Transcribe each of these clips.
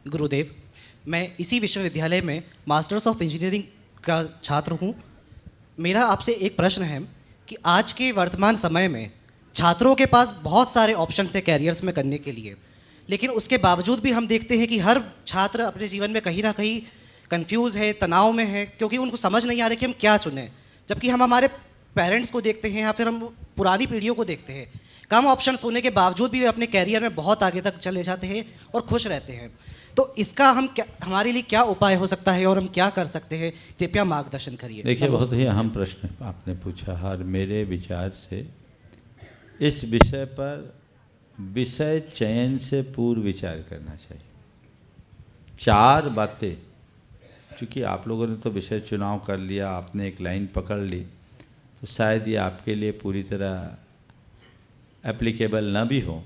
गुरुदेव, मैं इसी विश्वविद्यालय में मास्टर्स ऑफ इंजीनियरिंग का छात्र हूँ। मेरा आपसे एक प्रश्न है कि आज के वर्तमान समय में छात्रों के पास बहुत सारे ऑप्शंस हैं कैरियर्स में करने के लिए, लेकिन उसके बावजूद भी हम देखते हैं कि हर छात्र अपने जीवन में कहीं ना कहीं कंफ्यूज है, तनाव में है, क्योंकि उनको समझ नहीं आ रहा कि हम क्या चुनें। जबकि हम हमारे पेरेंट्स को देखते हैं या फिर हम पुरानी पीढ़ियों को देखते हैं, कम ऑप्शंस होने के बावजूद भी वे अपने कैरियर में बहुत आगे तक चले जाते हैं और खुश रहते हैं। तो इसका हमारे लिए क्या उपाय हो सकता है और हम क्या कर सकते हैं? कृपया मार्गदर्शन करिए। देखिए, बहुत ही अहम प्रश्न आपने पूछा और मेरे विचार से इस विषय पर विषय चयन से पूर्व विचार करना चाहिए। 4 बातें, चूँकि आप लोगों ने तो विषय चुनाव कर लिया, आपने एक लाइन पकड़ ली, तो शायद ये आपके लिए पूरी तरह एप्लीकेबल ना भी हो,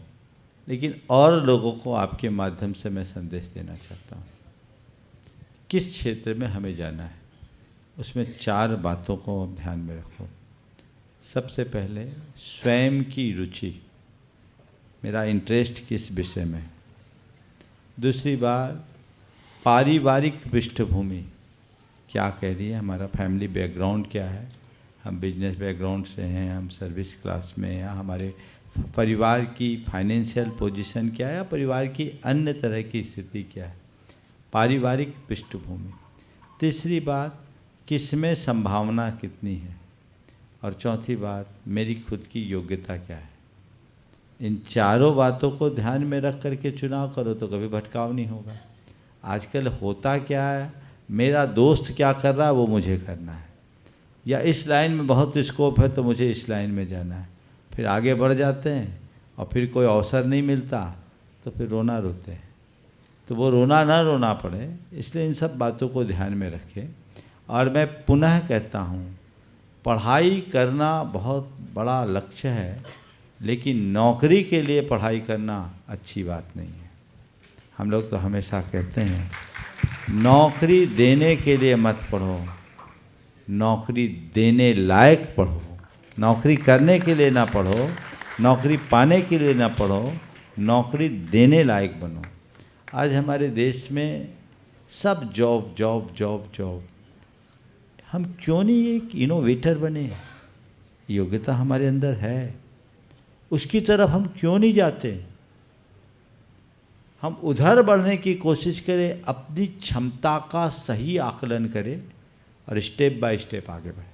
लेकिन और लोगों को आपके माध्यम से मैं संदेश देना चाहता हूँ। किस क्षेत्र में हमें जाना है, उसमें 4 बातों को आप ध्यान में रखो। सबसे पहले स्वयं की रुचि, मेरा इंटरेस्ट किस विषय में। दूसरी बात, पारिवारिक पृष्ठभूमि क्या कह रही है, हमारा फैमिली बैकग्राउंड क्या है, हम बिजनेस बैकग्राउंड से हैं, हम सर्विस क्लास में हैं, या हमारे परिवार की फाइनेंशियल पोजीशन क्या है, या परिवार की अन्य तरह की स्थिति क्या है, पारिवारिक पृष्ठभूमि। तीसरी बात, किसमें संभावना कितनी है, और चौथी बात, मेरी खुद की योग्यता क्या है। इन चारों बातों को ध्यान में रख करके चुनाव करो तो कभी भटकाव नहीं होगा। आजकल होता क्या है, मेरा दोस्त क्या कर रहा है वो मुझे करना है, या इस लाइन में बहुत स्कोप है तो मुझे इस लाइन में जाना है। फिर आगे बढ़ जाते हैं और फिर कोई अवसर नहीं मिलता तो फिर रोना रोते हैं। तो वो रोना ना रोना पड़े, इसलिए इन सब बातों को ध्यान में रखें। और मैं पुनः कहता हूँ, पढ़ाई करना बहुत बड़ा लक्ष्य है, लेकिन नौकरी के लिए पढ़ाई करना अच्छी बात नहीं है। हम लोग तो हमेशा कहते हैं, नौकरी देने के लिए मत पढ़ो, नौकरी देने लायक पढ़ो। नौकरी करने के लिए ना पढ़ो, नौकरी पाने के लिए ना पढ़ो, नौकरी देने लायक बनो। आज हमारे देश में सब जॉब जॉब जॉब जॉब, हम क्यों नहीं एक इनोवेटर बने? योग्यता हमारे अंदर है, उसकी तरफ हम क्यों नहीं जाते? हम उधर बढ़ने की कोशिश करें, अपनी क्षमता का सही आकलन करें और स्टेप बाय स्टेप आगे बढ़ें।